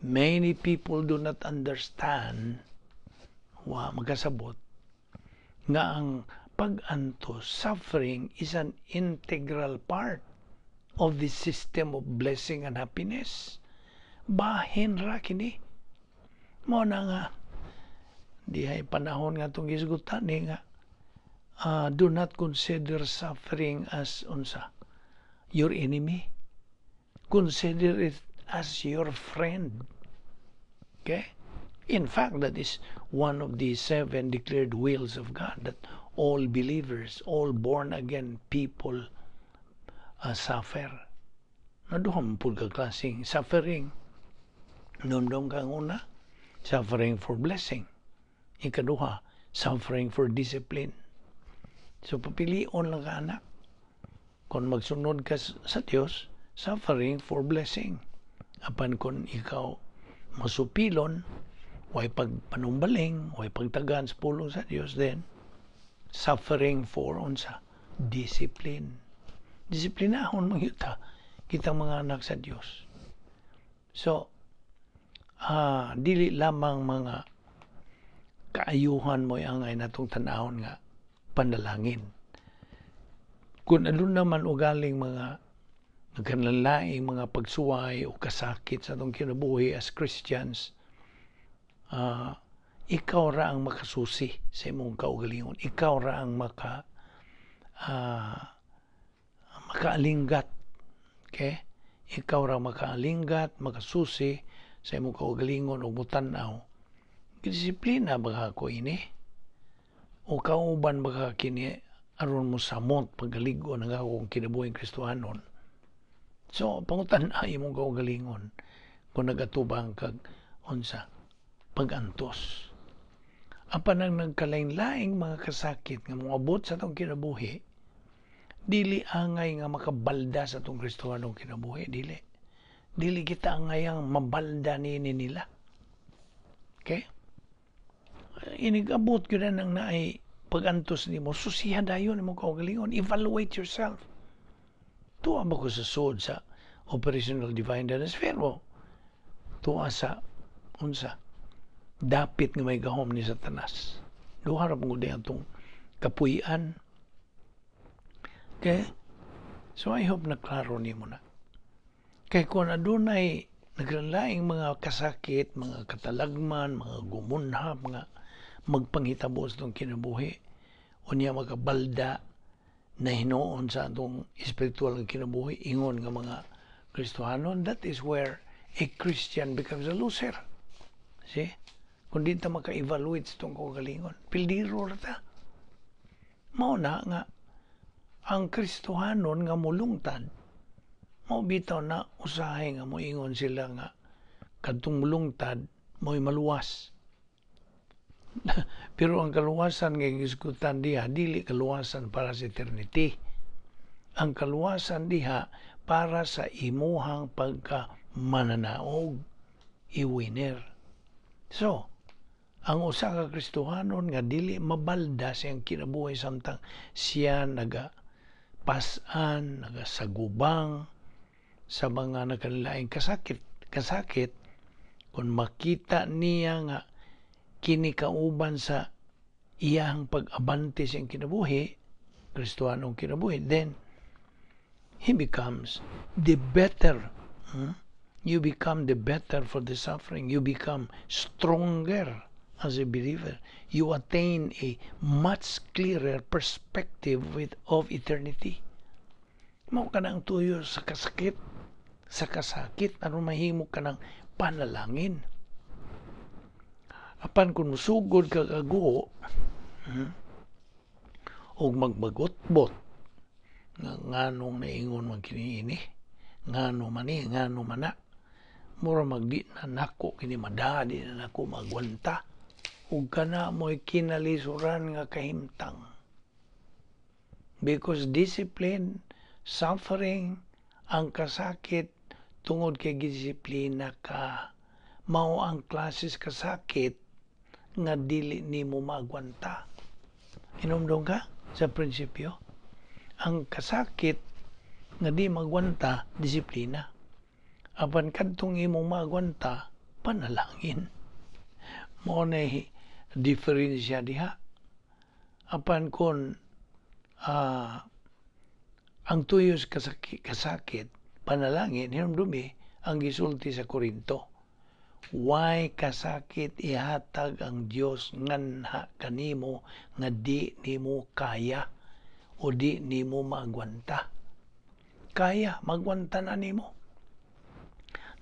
Many people do not understand magkasabot nga ang pag-antos, suffering is an integral part of the system of blessing and happiness. Bahin ra kini. Mo na nga dihay panahon nga itong gisgutan nga do not consider suffering as your enemy. Consider it as your friend. Okay? In fact, that is one of the 7 declared wills of God, that all believers, all born-again people suffer. Naduham po ka klaseng suffering. Numdum kang una, suffering for blessing. Ikaduha, suffering for discipline. So, papilion lang ka anak. Kung magsunod ka sa Diyos, suffering for blessing. Apan kung ikaw masupilon, way pagpanumbaling, way pagtagaan sa pulong sa Diyos, then suffering for discipline. Disiplinahon mo yuta kitang mga anak sa Diyos. So, dili lamang mga kaayuhan mo angay natong tanahon nga panalangin. Kung ano naman ugaling mga nagkanalaing mga pagsuway o kasakit sa itong kinabuhi as Christians, ikaw ra ang makasusi sa imong kaugalingon. Ikaw ra ang makaalinggat. Okay? Ikaw ra makaalinggat, makasusi sa imong kaugalingon o mutanaw. Disiplina ba ako ini? O kauban ba kini aron mo samot pagaligo ng akong kinabuhing Kristohanon? So, pangutan na imong kaugalingon kung nagatubang kag pag-antos. Apan ang nagkalain-laing mga kasakit nga moabot sa itong kinabuhi, dili angay nga makabalda sa itong Kristohanong kinabuhi. Dili kita angay ang mabalda nila. Okay? Inigabot ko na nang naay pag-antos ni mo, susihan dayon imong kaugalingon. Evaluate yourself. Tuwa ba ko sa sod sa operational divine transfer mo? Tuwa sa dapit nga may gahom ni Satanas. Duha ra pud itong kapuy-an Okay? So I hope na klaro nimo na. Kay kung adunay naglalaing mga kasakit, mga katalagman, mga gumunha, mga magpanghitabo sa itong kinabuhi, unya makabalda na hinoon sa atong espiritual nga kinabuhi, ingon nga mga Kristohanon, that is where a Christian becomes a loser. See? Kung di ta maka-evaluate sa itong kagalingon, pildiro rata. Mauna nga, ang Kristohanon nga mulungtad, bitaw na usahay nga moingon sila nga kadtong mulungtad mo'y maluwas. Pero ang kaluwasan nga gisgutan diha dili kaluwasan para sa eternity. Ang kaluwasan diha para sa imuhang pagka mananaog, i-winner. So, ang usa ka Kristohanon nga dili mabalda siyang kinabuhi samtang siya nagapasan, nagasagubang sa mga nakalaing kasakit kung makita niya nga kini kauban sa iyang pag-abante siyang kinabuhi, Kristohanong kinabuhi, then he becomes the better. You become the better for the suffering. You become stronger as a believer. You attain a much clearer perspective of eternity. Mao ka na ang tuyo sa kasakit, ano mahimo ka ng panalangin. Apan kung musugod ka kaguo, o magbagot-bot, nganong naingon magkiniini, ngano mani, ngano mana, mura magdi na nako, kini madadi na nako magwanta, ug kana mo'y kinalisuran nga kahimtang. Because discipline, suffering, ang kasakit, tungod kay disiplina ka, mao ang klases kasakit nga dili nimo magwanta. Inumdong ka sa prinsipyo? Ang kasakit nga di magwanta, disiplina. Apan kadtong imong magwanta, panalangin. Mao na diferensya diha. Apan kun ang tuyos kasakit, panalangin, hinumdumi ang gisulti sa Korinto. Why kasakit ihatag ang Dios nganha kanimo nga di nimo kaya o di nimo magwanta. Kaya magwanta na nimo.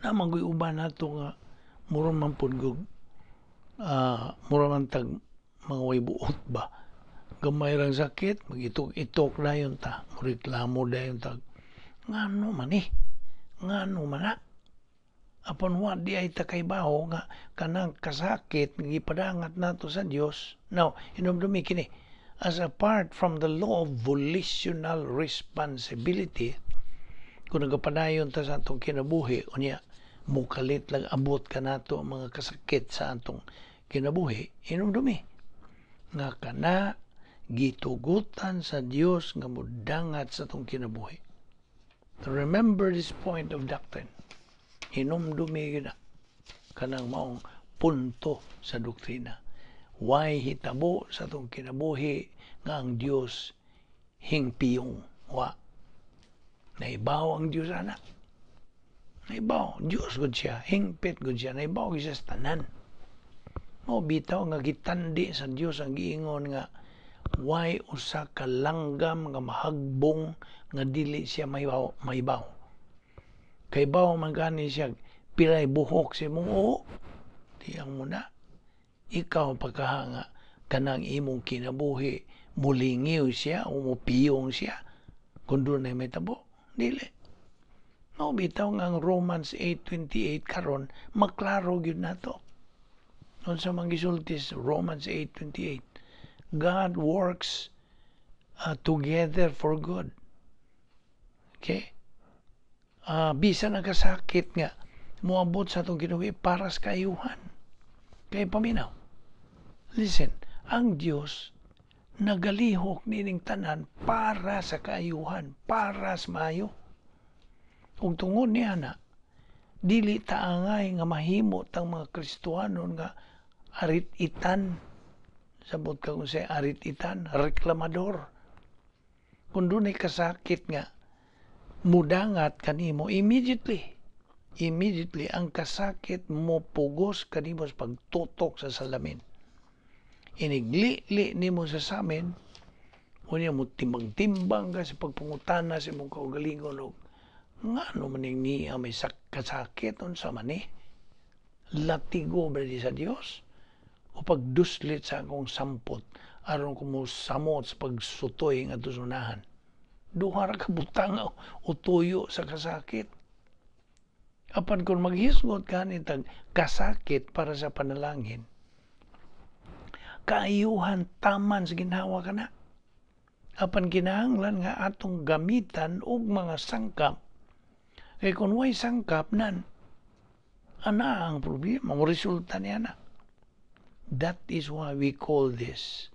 Na mag-uban nato nga mura man pud mura man tag mga way buot ba. Gamay rang sakit, mag-itok-itok dayon ta, reklamo dayon ta. Ngano man ngano man na. Apan wa di ay takaybaho nga kanang kasakit nga gipadangat nato sa Dios. Now, hinumdumi kini, as apart from the law of volitional responsibility, kung nagapadayon ta sa atong kinabuhi, unya mukalit lang abot ka nato ang mga kasakit sa atong kinabuhi, hinumdumi nga kana gitugutan sa Dios nga mudangat sa atong kinabuhi. Remember this point of doctrine. Hinumdumi na kanang maong punto sa doktrina. Why hitabo sa itong kinabuhi nga ang Diyos hingpiyong wa. Naibaw ang Diyos anak. Naibaw. Diyos gud siya. Hingpit gud siya. Naibaw siya sa tanan. O bitaw nga gitandi sa Diyos ang giingon nga why usa ka langgam nga mahagbong nga dili siya maibaw. Kay bawo man gani siya pilay buhok si mong o tiyang mo na ikaw pagkahanga kanang imong kinabuhi mulingiw siya o mupiyong siya kung doon ay may tabo dili no bitaw nga ang Romans 8:28 karon maklaro gyud nato non sa manggisultis Romans 8:28 God works together for good. Okay? Bisan ang kasakit nga muabot sa itong kinabuhi para sa kaayuhan. Kaya paminaw. Listen, ang Diyos nagalihok nining tanan para sa kaayuhan, para sa maayo. Kung tungod niya na, dili taangay nga mahimo tang mga Kristohanon nga arit-itan. Sabot ka kung say arit-itan, reklamador. Kung doon ay kasakit nga, mudangat kanimo, immediately ang kasakit mo pugos kanimo sa pagtutok sa salamin. Inigli nimo sa samin, unya mo timbang-timbang ka sa pagpungutana sa imong kaugalingon og nga ano man niya may kasakit unsa man ni latigo ba di sa Dios o pagduslit sa akong sampot aron ko mo samot sa pagsutoy nga tusunahan. Duha ra ka butang o tuyo sa kasakit. Apan kung maghisgot ka nitag kasakit para sa panalangin, kaayuhan taman sa ginhawa ka na. Apan kinahanglan nga atong gamitan og mga sangkap. Kaya kung way sangkap nan, ana ang problema, mo resulta niya na. That is why we call this.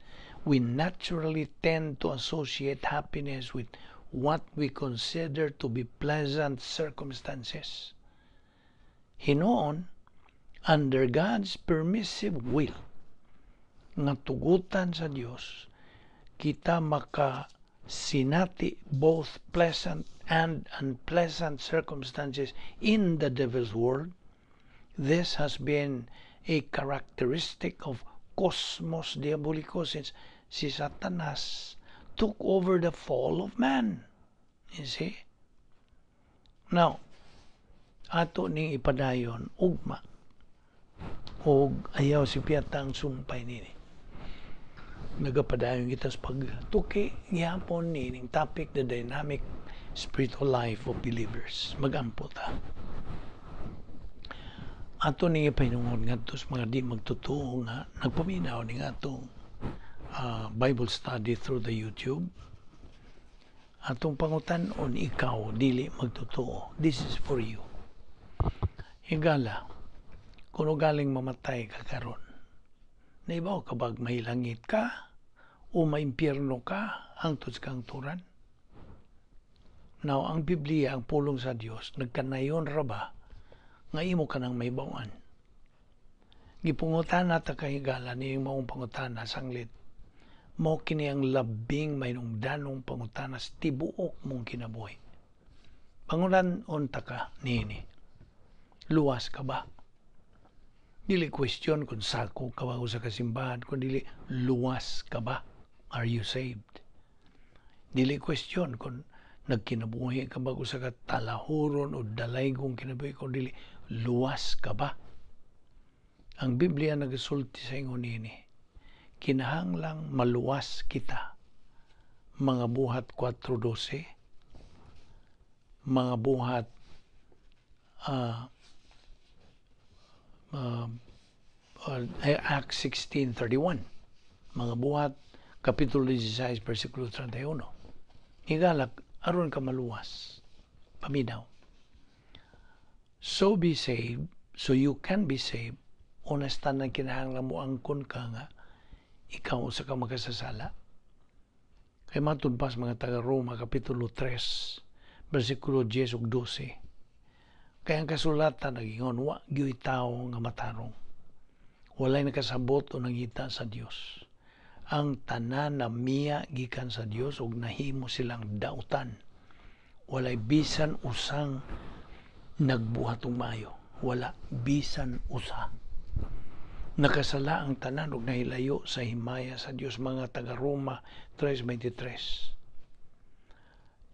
We naturally tend to associate happiness with what we consider to be pleasant circumstances. Hinoon, under God's permissive will, nga tugutan sa Dios, kita makasinati both pleasant and unpleasant circumstances in the devil's world. This has been a characteristic of cosmos diabolico since si Satanas took over the fall of man. You see? Now, ato ning ipadayon ugma og ayaw si piyatang sumpay nini. Nagapadayon kita sa pagtuki gihapon ning topic, the dynamic spiritual life of believers. Magampo ta. Ato ning ipinungod ngadto sa mga di magtotoo nga nagpaminaw ning atong Bible study through the YouTube. Atong pangutan-on ikaw dili magtotoo. This is for you. Higala, kung galing mamatay ka karon, naibaw ka bag mahilangit ka o maimpyerno ka hangtod sa kangturan? Now, ang Biblia, ang pulong sa Dios, nagkanayon ra ba nga imo ka nang maibawan? Gipungutana ta kahigala niyong maong pangutana sanglit. Mao kini ang labing mainungdanong pangutana sa tibuok mong kinabuhi. Pangunan-on ta ka nini. Luwas ka ba? Dili question kung sako ka ba sa kasimbahan, kung dili luwas ka ba? Are you saved? Dili question kung nagkinabuhi ka ba sa katalahuron o dalaygong kinabuhi, kung dili luwas ka ba? Ang Biblia nagasulti sa ingon nini, kinahanglang maluwas kita. Mga buhat 4:12, mga buhat Acts 16:31, mga buhat Kapitulo 16, versikulo 31. Higalak, aron ka maluwas. Paminaw. So be saved, so you can be saved. Honestan na kinahanglan mo angkon ka nga, ikaw sa ka makasasala. Kay matudpas mga taga-Roma, Kapitulo 3, versikulo 10 ug 12. Kaya ang kasulatan nagingon, wa gyud tawo nga matarong. Walay nakasabot o nangita sa Dios. Ang tanan na miya gikan sa Dios ug nahimo silang dautan. Walay bisan usang nagbuhat og maayo. Wala bisan usa. Nakasala ang tanan ug nahilayo sa himaya sa Dios, mga taga-Roma 3:23.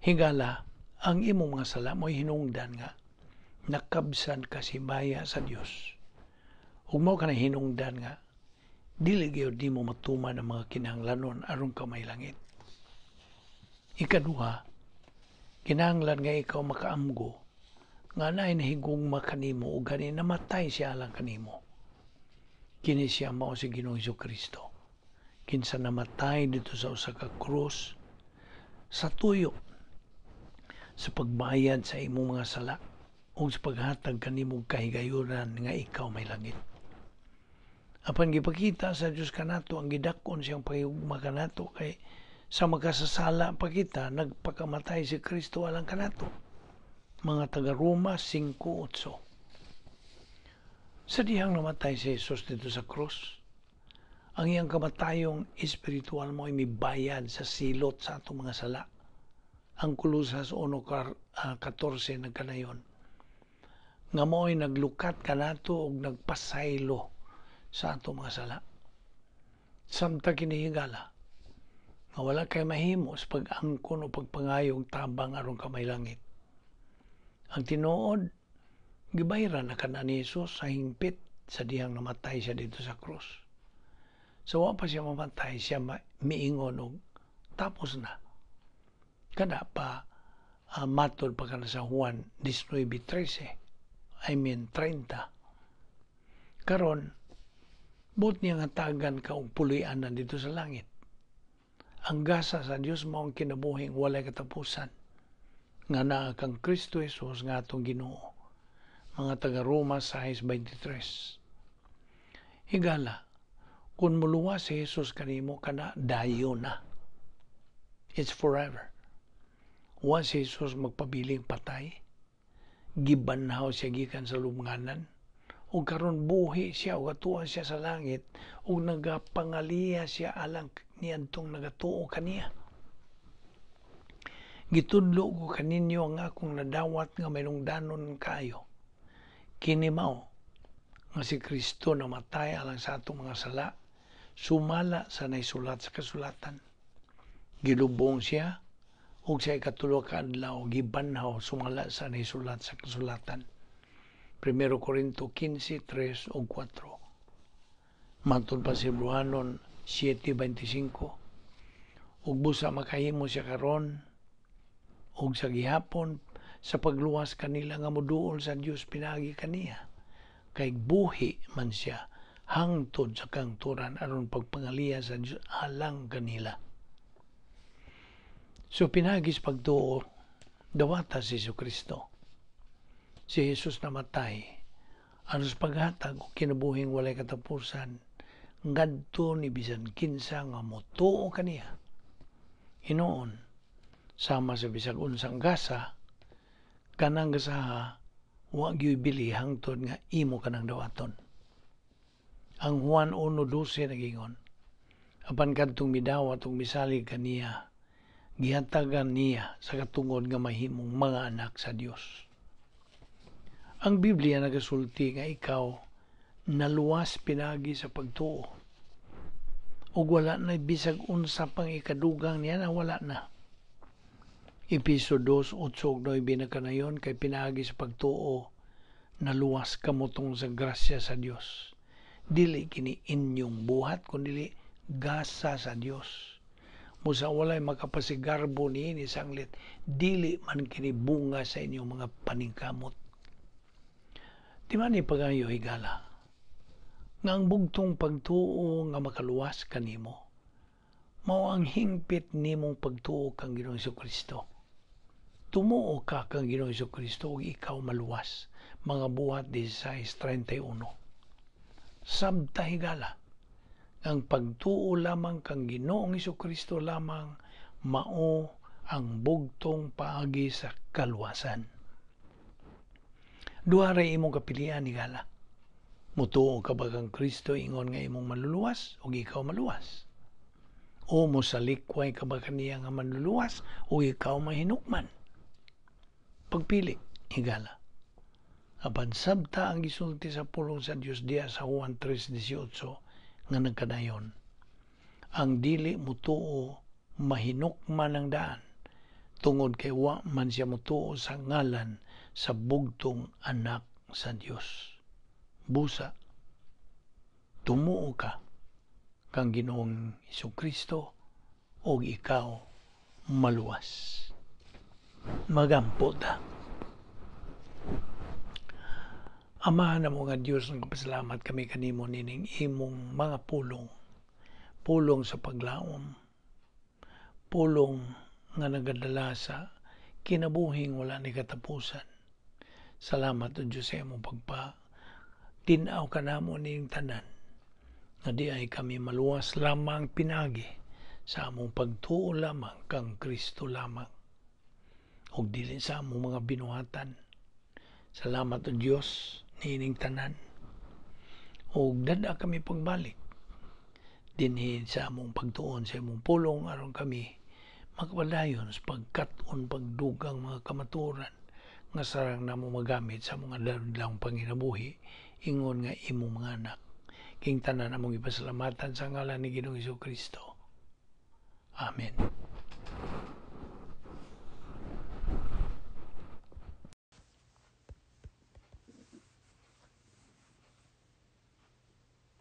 Higala, ang imong mga sala mo'y hinungdan nga nakabsan ka sa himaya sa Dios. Ug mao ka na hinungdan nga dili gyud di mo matuman ang mga kinahanglanon aron ka may langit. Ikaduha, kinahanglan nga ikaw makaamgo nga naay nahigugma kanimo ug gani namatay siya alang kanimo. Kini siya mao si Ginoong Hesukristo. Kinsa namatay dito sa usa ka krus sa tuyo sa pagbayad sa imong mga sala o sa paghatag kanimong kahigayunan nga ikaw may langit. Apan gipakita sa Dios kanato ang gidakon siyang pahigugma kanato kay sa magkasasala pa kita nagpakamatay si Kristo alang kanato. Mga taga-Roma 5:8. Sa dihang namatay si Jesus dito sa krus, ang iyang kamatayong espiritual mo ay mibayad sa silot sa atong mga sala. ang Kolosas 1:14 nagkanayon. Nga mo'y naglukat kanato og nagpasaylo sa ato mga sala. Samtang kinihigala, nga wala kay mahimo sa pag-angkon o pagpangayog tabang aron kamay langit. Ang tinuod, gibayran na kana ni Jesus sa hingpit sa dihang namatay siya dito sa krus. So wa pa siya mamatay, siya miingon og tapos na. Kada pa matod pa kana sa Juan 19:13. 30. Karon, buot niyang hatagan ka og pulian na dito sa langit. Ang gasa sa Dios mao ang kinabuhing walay katapusan. Nga naa kang Kristo Jesus nga atong Ginoo. Mga taga Roma 6:23. Higala, kung muluwas si Jesus kanimo kana dayo na. It's forever. Wa si Jesus magpabiling patay. Gibanhaw siya gikan sa lubnganan. O karon buhi siya o atuan siya sa langit o nagapangaliya siya alang niyadtong nagatuo kaniya. Gitudlo ko kaninyo ang akong nadawat nga manungdanon kayo. Kini mao nga si Kristo namatay alang sa atong mga sala, sumala sa naisulat sa kasulatan. Gilubong siya ug sa ikatulo ka adlaw gibanhaw sumala sa naisulat sa kasulatan. 1 Corinto 15:3 ug 4. Matod pa si Hebreanon 7:25. Ug busa makahimo siya karon ug sa gihapon sa pagluwas kanila nga moduol sa Dios pinagi kaniya. Kay buhi man siya hangtod sa kangturan aron pagpangaliya sa Dios alang kanila. So pinagis pagtuo, dawata si Kristo. Si Jesus namatay, anos paghatag o kinabuhing walay katapusan, ngadto ni bisan kinsa nga motuo kaniya. Hinoon, sama sa bisag unsang gasa, kanang gasaha, wa gyud bili hangtod nga imo kanang dawaton. Ang Juan 1:12 nagingon, apan kadtong midawat ug misalig kaniya, gihatagan niya sa katungod nga mahimong mga anak sa Dios. Ang Biblia nagasulti nga ikaw naluwas pinagi sa pagtuo. Ug wala na bisag unsa pang ikadugang niya na wala na. Episo 2:8-9 na kanayon kay pinagi sa pagtuo naluwas kamo tong sa grasya sa Dios. Dili kini inyong buhat kundi gasa sa Dios. Musa walay makapasigarbo niini sanglit, dili man kini bunga sa inyong mga paningkamot. Di man ipagayo higala, nga ang bugtong pagtuo nga makaluwas kanimo, mao ang hingpit nimong pagtuo kang Ginoong Jesucristo. Tumuo ka kang Ginoong Jesucristo ug ikaw maluwas. Mga buhat 16:31. Sabta higala, ang pagtuo lamang kang Ginoong Jesucristo lamang mao ang bugtong paagi sa kaluwasan. Duha ray imong kapilian higala. Mutuo ka ba kang Kristo ingon nga imong maluluwas o ikaw maluwas? O mosalikway ka ba kaniya nga manluluwas o ikaw mahinukman? Pagpili, higala. Apan sabta ang gisulti sa pulong sa Dios diya sa Juan 3:18 nga nagkadayon. Ang dili mutuo mahinukman ang daan tungod kay wa man siya mutuo sa ngalan sa bugtong anak sa Dios. Busa, tumuo ka kang Ginoong Jesucristo o ikaw maluwas. Magampo ta. Amahan na mo nga Diyos, nagpasalamat kami kanimo nining imong mga pulong. Pulong sa paglaom. Pulong nga nagadala sa kinabuhing wala ni katapusan. Salamat o Diyos sa imong tinaw ka namo ning tanan. Nga di ay kami maluwas lamang pinagi sa among pagtuo lamang kang Kristo lamang. O dili sa among mga binuhatan. Salamat o Diyos nining tanan. O dada kami pagbalik dinhin sa among pagtuon sa imong pulong aron kami magpadayon sa pagkat-on pagdugang mga kamaturan nga sarang namo magamit sa mga dalang panginabuhi ingon nga imong mga anak. King tanan among ipasalamatan sa ngalan ni Ginoong Hesukristo. Amen.